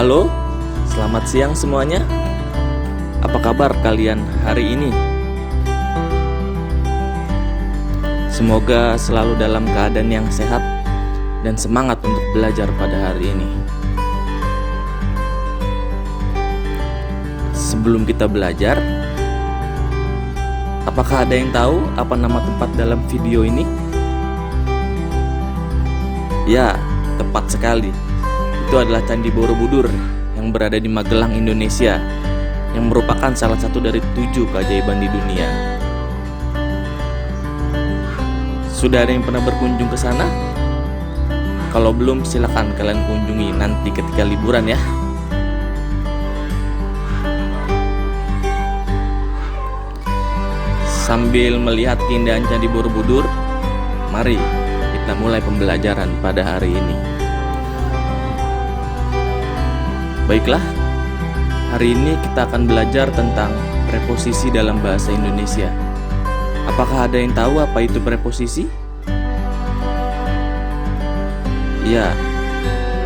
Halo, selamat siang semuanya. Apa kabar kalian hari ini? Semoga selalu dalam keadaan yang sehat dan semangat untuk belajar pada hari ini. Sebelum kita belajar, apakah ada yang tahu apa nama tempat dalam video ini? Ya, tepat sekali. Itu adalah Candi Borobudur yang berada di Magelang, Indonesia, yang merupakan salah satu dari 7 keajaiban di dunia. Sudah ada yang pernah berkunjung ke sana? Kalau belum, silakan kalian kunjungi nanti ketika liburan ya. Sambil melihat keindahan Candi Borobudur, mari kita mulai pembelajaran pada hari ini. Baiklah, hari ini kita akan belajar tentang preposisi dalam bahasa Indonesia. Apakah ada yang tahu apa itu preposisi? Ya,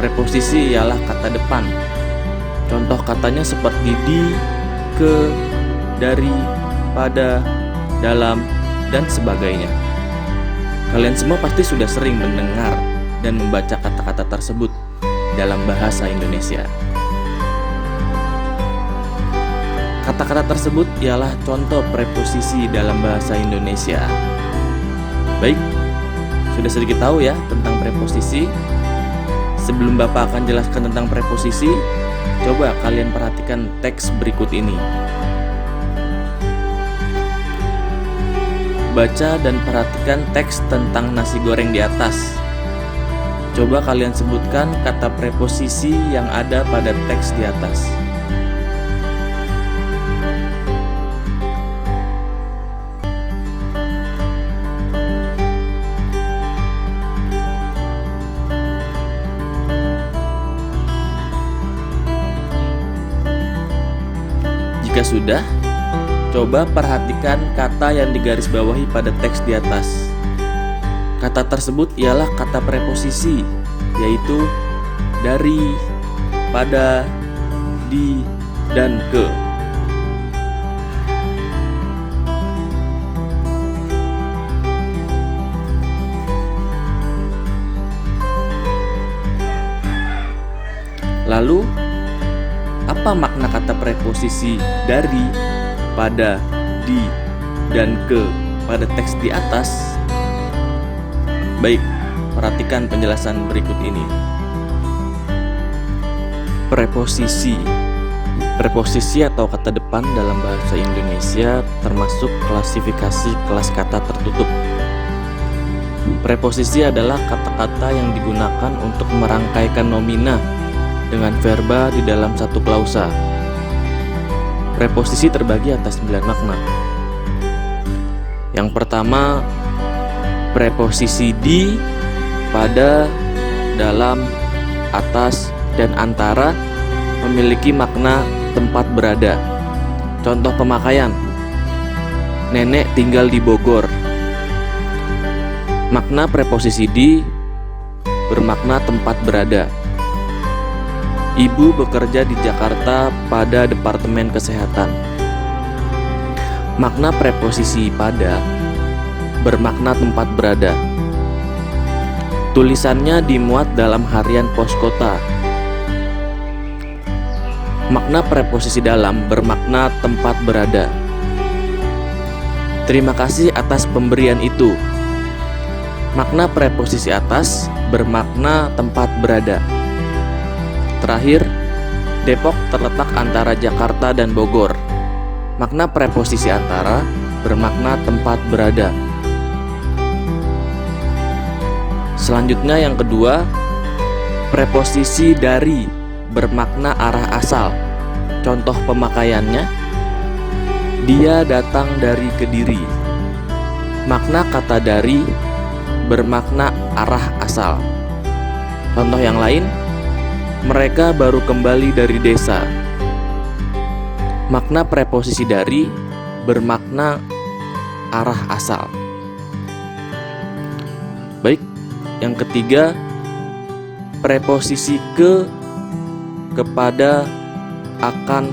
preposisi ialah kata depan. Contoh katanya seperti di, ke, dari, pada, dalam, dan sebagainya. Kalian semua pasti sudah sering mendengar dan membaca kata-kata tersebut dalam bahasa Indonesia. Kata-kata tersebut ialah contoh preposisi dalam bahasa Indonesia. Baik, sudah sedikit tahu ya tentang preposisi. Sebelum Bapak akan jelaskan tentang preposisi, coba kalian perhatikan teks berikut ini. Baca dan perhatikan teks tentang nasi goreng di atas. Coba kalian sebutkan kata preposisi yang ada pada teks di atas. Jika sudah, coba perhatikan kata yang digarisbawahi pada teks di atas. Kata tersebut ialah kata preposisi, yaitu dari, pada, di, dan ke. Lalu, apa makna kata preposisi dari, pada, di, dan ke pada teks di atas? Baik, perhatikan penjelasan berikut ini. Preposisi. Preposisi atau kata depan dalam bahasa Indonesia termasuk klasifikasi kelas kata tertutup. Preposisi adalah kata-kata yang digunakan untuk merangkaikan nomina dengan verba di dalam satu klausa. Preposisi terbagi atas 9 makna. Yang pertama, preposisi di, pada, dalam, atas, dan antara memiliki makna tempat berada. Contoh pemakaian: nenek tinggal di Bogor. Makna preposisi di bermakna tempat berada. Ibu bekerja di Jakarta pada Departemen Kesehatan. Makna preposisi pada bermakna tempat berada. Tulisannya dimuat dalam harian pos kota. Makna preposisi dalam bermakna tempat berada. Terima kasih atas pemberian itu. Makna preposisi atas bermakna tempat berada. Terakhir, Depok terletak antara Jakarta dan Bogor. Makna preposisi antara bermakna tempat berada. Selanjutnya yang kedua, preposisi dari bermakna arah asal. Contoh pemakaiannya: dia datang dari Kediri. Makna kata dari bermakna arah asal. Contoh yang lain: mereka baru kembali dari desa. Makna preposisi dari bermakna arah asal. Baik, yang ketiga, preposisi ke kepada, akan,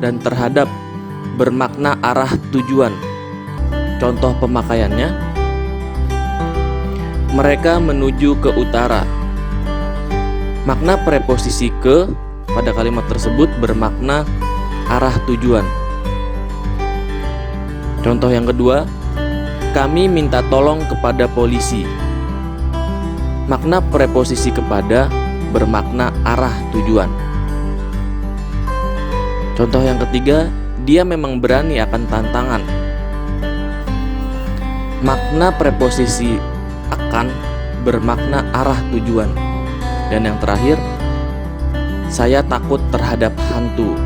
dan terhadap bermakna arah tujuan. Contoh pemakaiannya, mereka menuju ke utara. Makna preposisi ke pada kalimat tersebut bermakna arah tujuan. Contoh yang kedua, kami minta tolong kepada polisi. Makna preposisi kepada bermakna arah tujuan. Contoh yang ketiga, dia memang berani akan tantangan. Makna preposisi akan bermakna arah tujuan. Dan yang terakhir, saya takut terhadap hantu.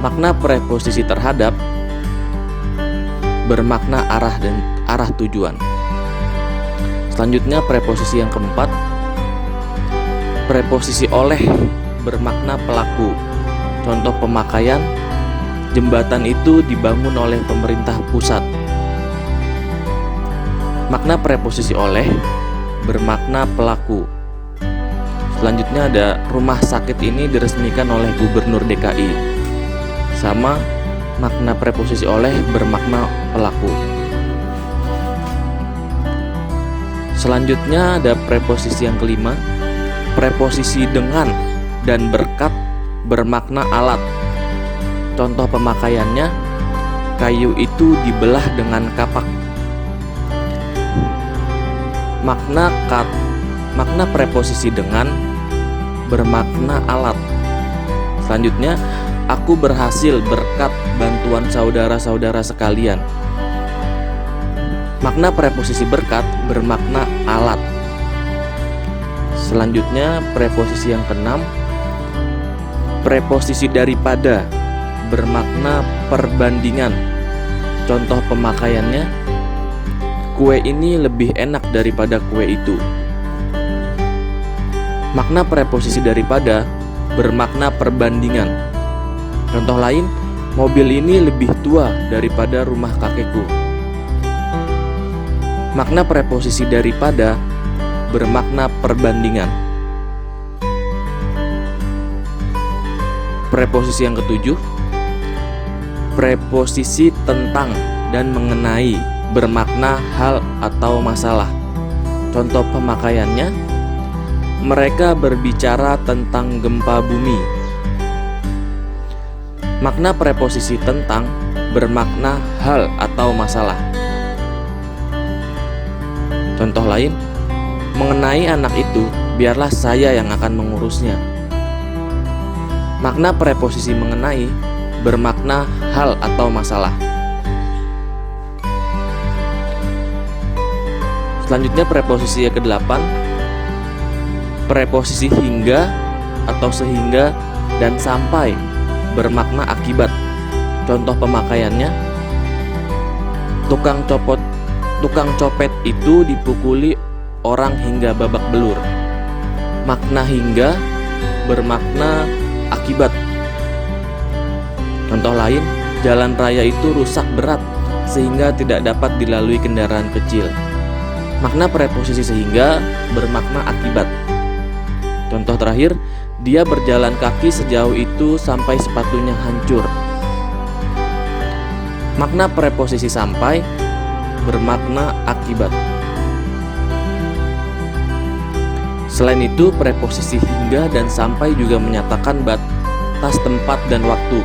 Makna preposisi terhadap bermakna arah dan arah tujuan. Selanjutnya preposisi yang keempat, preposisi oleh bermakna pelaku. Contoh pemakaian, jembatan itu dibangun oleh pemerintah pusat. Makna preposisi oleh bermakna pelaku. Selanjutnya ada rumah sakit ini diresmikan oleh Gubernur DKI. Sama, makna preposisi oleh bermakna pelaku. Selanjutnya ada preposisi yang kelima, preposisi dengan dan berkat bermakna alat. Contoh pemakaiannya, kayu itu dibelah dengan kapak. Makna preposisi dengan bermakna alat. Selanjutnya, aku berhasil berkat bantuan saudara-saudara sekalian. Makna preposisi berkat bermakna alat. Selanjutnya preposisi yang keenam, preposisi daripada bermakna perbandingan. Contoh pemakaiannya, kue ini lebih enak daripada kue itu. Makna preposisi daripada bermakna perbandingan. Contoh lain, mobil ini lebih tua daripada rumah kakekku. Makna preposisi daripada bermakna perbandingan. Preposisi yang ketujuh, preposisi tentang dan mengenai bermakna hal atau masalah. Contoh pemakaiannya, mereka berbicara tentang gempa bumi. Makna preposisi tentang bermakna hal atau masalah. Contoh lain, mengenai anak itu, biarlah saya yang akan mengurusnya. Makna preposisi mengenai bermakna hal atau masalah. Selanjutnya preposisi yang ke-8, preposisi hingga atau sehingga dan sampai bermakna akibat. Contoh pemakaiannya, tukang copet itu dipukuli orang hingga babak belur. Makna hingga bermakna akibat. Contoh lain, jalan raya itu rusak berat sehingga tidak dapat dilalui kendaraan kecil. Makna preposisi sehingga bermakna akibat. Contoh terakhir, dia berjalan kaki sejauh itu sampai sepatunya hancur. Makna preposisi sampai bermakna akibat. Selain itu, preposisi hingga dan sampai juga menyatakan batas tempat dan waktu.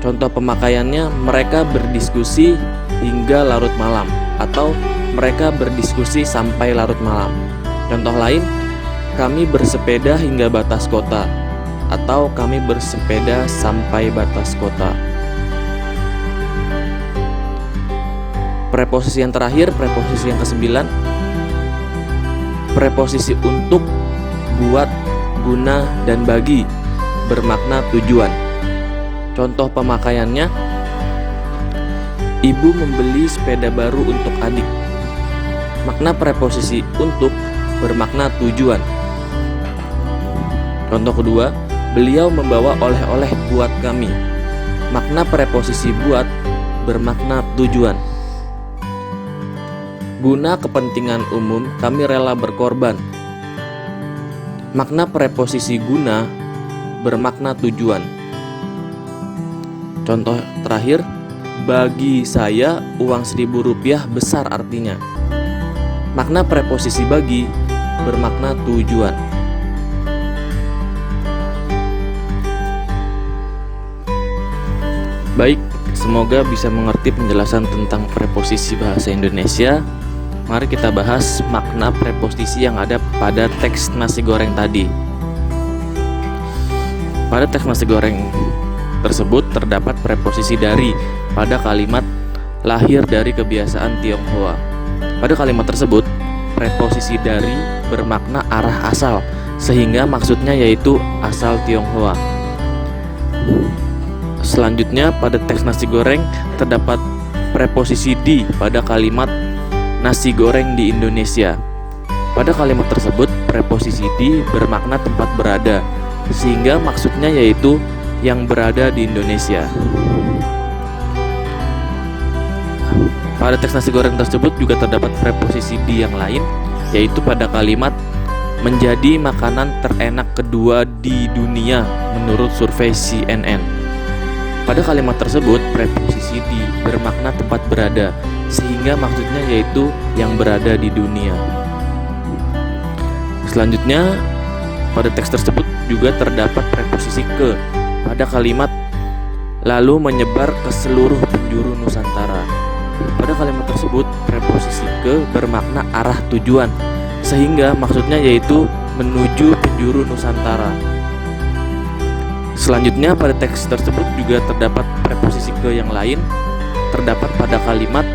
Contoh pemakaiannya, mereka berdiskusi hingga larut malam, atau mereka berdiskusi sampai larut malam. Contoh lain, kami bersepeda hingga batas kota, atau kami bersepeda sampai batas kota. Preposisi yang terakhir, preposisi yang ke-9, preposisi untuk, buat, guna, dan bagi bermakna tujuan. Contoh pemakaiannya, ibu membeli sepeda baru untuk adik. Makna preposisi untuk bermakna tujuan. Contoh kedua, beliau membawa oleh-oleh buat kami. Makna preposisi buat bermakna tujuan. Guna kepentingan umum, kami rela berkorban. Makna preposisi guna bermakna tujuan. Contoh terakhir, bagi saya uang Rp1.000 besar artinya. Makna preposisi bagi bermakna tujuan. Baik, semoga bisa mengerti penjelasan tentang preposisi bahasa Indonesia. Mari kita bahas makna preposisi yang ada pada teks nasi goreng tadi. Pada teks nasi goreng tersebut terdapat preposisi dari pada kalimat lahir dari kebiasaan Tionghoa. Pada kalimat tersebut, preposisi dari bermakna arah asal, sehingga maksudnya yaitu asal Tionghoa. Selanjutnya pada teks nasi goreng terdapat preposisi di pada kalimat nasi goreng di Indonesia. Pada kalimat tersebut, preposisi di bermakna tempat berada, sehingga maksudnya yaitu yang berada di Indonesia. Pada teks nasi goreng tersebut juga terdapat preposisi di yang lain, yaitu pada kalimat menjadi makanan terenak kedua di dunia menurut survei CNN. Pada kalimat tersebut, preposisi di bermakna tempat berada, sehingga maksudnya yaitu yang berada di dunia. Selanjutnya, pada teks tersebut juga terdapat preposisi ke pada kalimat lalu menyebar ke seluruh penjuru Nusantara. Pada kalimat tersebut, preposisi ke bermakna arah tujuan, sehingga maksudnya yaitu menuju penjuru Nusantara. Selanjutnya, pada teks tersebut juga terdapat preposisi ke yang lain, terdapat pada kalimat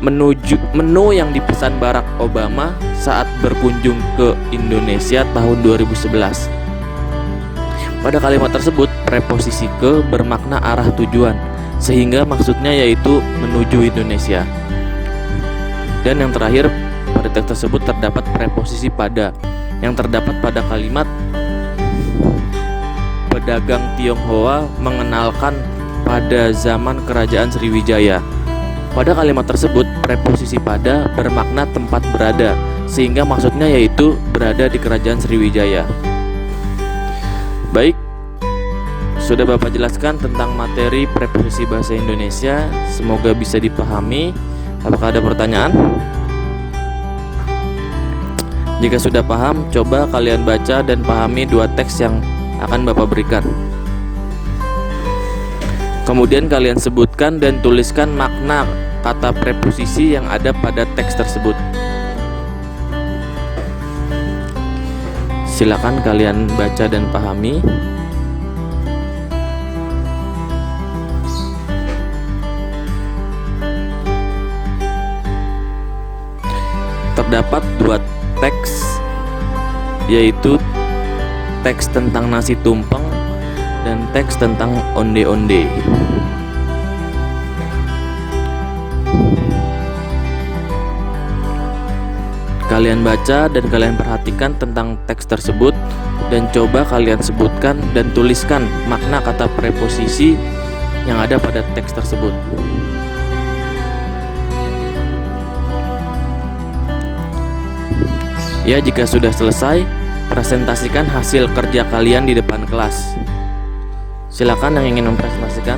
menu yang dipesan Barack Obama saat berkunjung ke Indonesia tahun 2011. Pada kalimat tersebut, preposisi ke bermakna arah tujuan, sehingga maksudnya yaitu menuju Indonesia. Dan yang terakhir, pada teks tersebut terdapat preposisi pada, yang terdapat pada kalimat pedagang Tionghoa mengenalkan pada zaman kerajaan Sriwijaya. Pada kalimat tersebut, preposisi pada bermakna tempat berada, sehingga maksudnya yaitu berada di kerajaan Sriwijaya. Baik, sudah Bapak jelaskan tentang materi preposisi bahasa Indonesia. Semoga bisa dipahami. Apakah ada pertanyaan? Jika sudah paham, coba kalian baca dan pahami dua teks yang akan Bapak berikan. Kemudian kalian sebutkan dan tuliskan makna kata preposisi yang ada pada teks tersebut. Silakan kalian baca dan pahami. Terdapat dua teks, yaitu teks tentang nasi tumpeng dan teks tentang onde-onde. Kalian baca dan kalian perhatikan tentang teks tersebut, dan coba kalian sebutkan dan tuliskan makna kata preposisi yang ada pada teks tersebut. Ya, jika sudah selesai, presentasikan hasil kerja kalian di depan kelas. Silakan yang ingin mempresentasikan.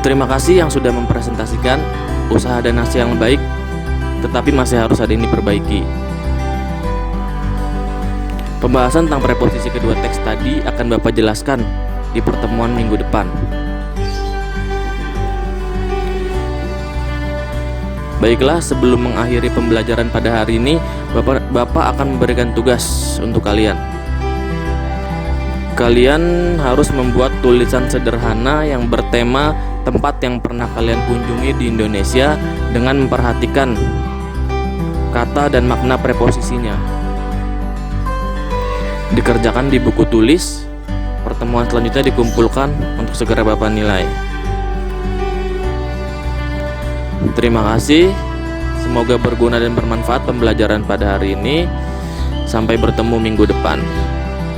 Terima kasih yang sudah mempresentasikan. Usaha dan hasil yang baik, tetapi masih harus ada yang diperbaiki. Pembahasan tentang preposisi kedua teks tadi akan Bapak jelaskan di pertemuan minggu depan. Baiklah, sebelum mengakhiri pembelajaran pada hari ini, Bapak akan memberikan tugas untuk kalian. Kalian harus membuat tulisan sederhana yang bertema tempat yang pernah kalian kunjungi di Indonesia dengan memperhatikan kata dan makna preposisinya. Dikerjakan di buku tulis. Pertemuan selanjutnya dikumpulkan untuk segera Bapak nilai. Terima kasih. Semoga berguna dan bermanfaat pembelajaran pada hari ini. Sampai bertemu minggu depan.